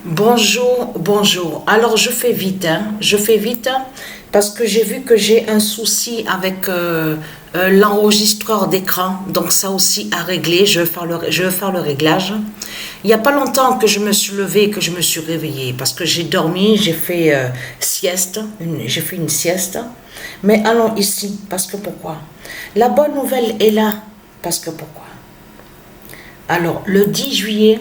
Bonjour, bonjour. Alors je fais vite, je fais vite parce que j'ai vu que j'ai un souci avec l'enregistreur d'écran. Donc ça aussi à régler, je vais faire le réglage. Il n'y a pas longtemps que je me suis levée et que je me suis réveillée parce que j'ai dormi, j'ai fait j'ai fait une sieste. Mais allons ici, parce que pourquoi? La bonne nouvelle est là, parce que pourquoi? Alors le 10 juillet,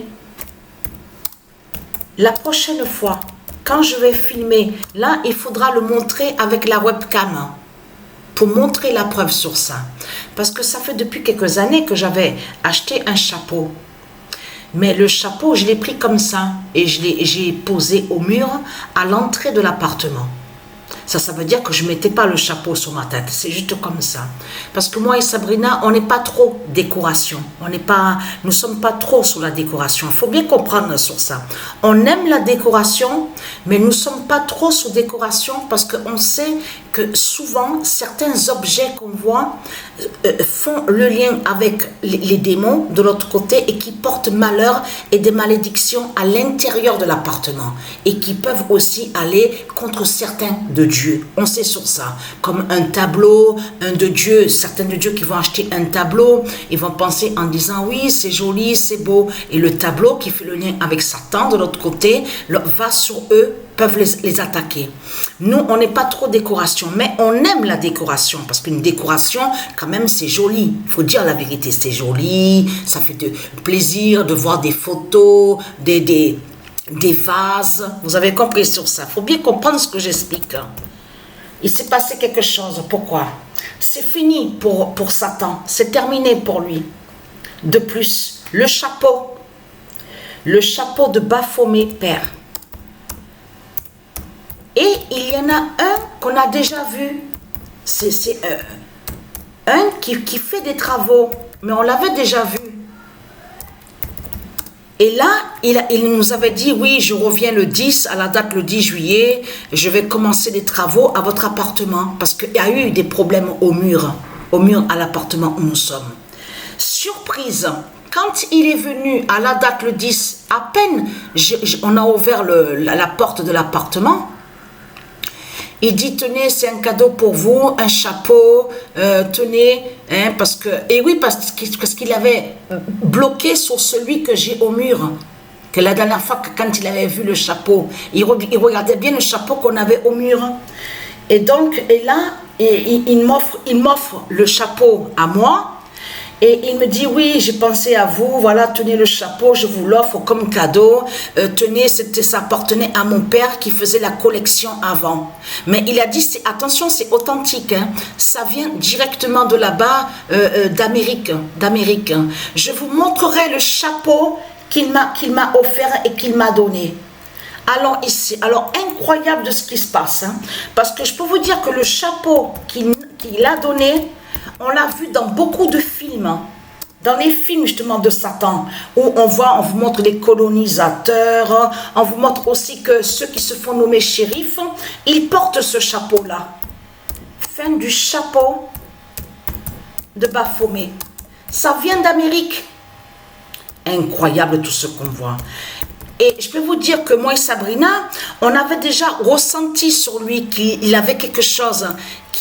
la prochaine fois, quand je vais filmer, là, il faudra le montrer avec la webcam pour montrer la preuve sur ça. Parce que ça fait depuis quelques années que j'avais acheté un chapeau. Mais le chapeau, je l'ai pris comme ça et j'ai posé au mur à l'entrée de l'appartement. Ça veut dire que je ne mettais pas le chapeau sur ma tête. C'est juste comme ça. Parce que moi et Sabrina, on n'est pas trop décoration. Nous ne sommes pas trop sur la décoration. Il faut bien comprendre sur ça. On aime la décoration, mais nous ne sommes pas trop sur décoration parce qu'on sait que souvent, certains objets qu'on voit font le lien avec les démons de l'autre côté et qui portent malheur et des malédictions à l'intérieur de l'appartement et qui peuvent aussi aller contre certains de Dieu. On sait sur ça, comme un tableau, un de Dieu, certains de Dieu qui vont acheter un tableau, ils vont penser en disant oui, c'est joli, c'est beau, et le tableau qui fait le lien avec Satan de l'autre côté va sur eux, peuvent les attaquer. Nous, on n'est pas trop décoration, mais on aime la décoration, parce qu'une décoration, quand même, c'est joli. Il faut dire la vérité, c'est joli, ça fait plaisir de voir des photos, des vases. Vous avez compris sur ça. Il faut bien comprendre ce que j'explique. Il s'est passé quelque chose. Pourquoi? C'est fini pour Satan. C'est terminé pour lui. De plus, le chapeau de Baphomet perd. Et il y en a un qu'on a déjà vu. C'est un qui fait des travaux. Mais on l'avait déjà vu. Et là, il nous avait dit, oui, je reviens le 10, à la date le 10 juillet, je vais commencer des travaux à votre appartement. Parce qu'il y a eu des problèmes au mur à l'appartement où nous sommes. Surprise, quand il est venu à la date le 10, à peine on a ouvert la porte de l'appartement, il dit, tenez, c'est un cadeau pour vous, un chapeau, tenez, parce qu'il avait bloqué sur celui que j'ai au mur. Que la dernière fois, quand il avait vu le chapeau, il regardait bien le chapeau qu'on avait au mur. Et donc, il m'offre le chapeau à moi. Et il me dit, oui, j'ai pensé à vous, voilà, tenez le chapeau, je vous l'offre comme cadeau. Tenez, ça appartenait à mon père qui faisait la collection avant. Mais il a dit, attention, c'est authentique, ça vient directement de là-bas, d'Amérique. Je vous montrerai le chapeau qu'il m'a offert et qu'il m'a donné. Alors incroyable de ce qui se passe, parce que je peux vous dire que le chapeau qu'il a donné, on l'a vu dans beaucoup de films, dans les films justement de Satan, où on vous montre les colonisateurs, on vous montre aussi que ceux qui se font nommer shérifs, ils portent ce chapeau-là. Fin du chapeau de Baphomet. Ça vient d'Amérique. Incroyable tout ce qu'on voit. Et je peux vous dire que moi et Sabrina, on avait déjà ressenti sur lui qu'il avait quelque chose,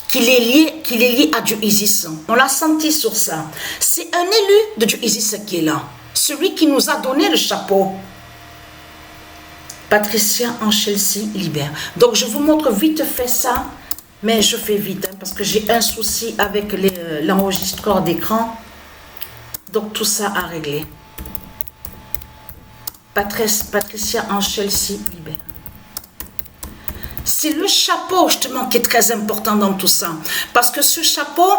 qu'il est lié à Dieu Isis. On l'a senti sur ça. C'est un élu de Dieu Isis qui est là. Celui qui nous a donné le chapeau. Patricia en Chelsea libère. Donc je vous montre vite fait ça, mais je fais vite parce que j'ai un souci avec l'enregistreur d'écran. Donc tout ça à régler. Patricia en Chelsea libère. C'est le chapeau justement qui est très important dans tout ça. Parce que ce chapeau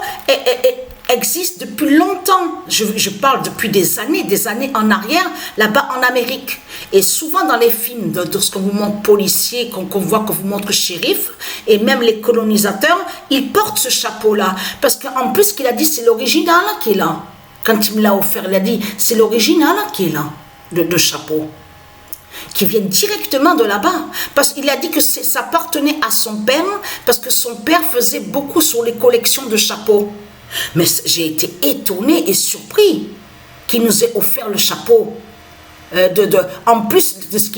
existe depuis longtemps. Je parle depuis des années en arrière, là-bas en Amérique. Et souvent dans les films, de ce qu'on vous montre policiers, qu'on voit, qu'on vous montre shérif, et même les colonisateurs, ils portent ce chapeau-là. Parce qu'en plus, ce qu'il a dit, c'est l'original qui est là. Quand il me l'a offert, il a dit, c'est l'original qui est là. De chapeau, qui viennent directement de là-bas, parce qu'il a dit que ça appartenait à son père, parce que son père faisait beaucoup sur les collections de chapeaux. Mais j'ai été étonné et surpris qu'il nous ait offert le chapeau, en plus de ce qu'il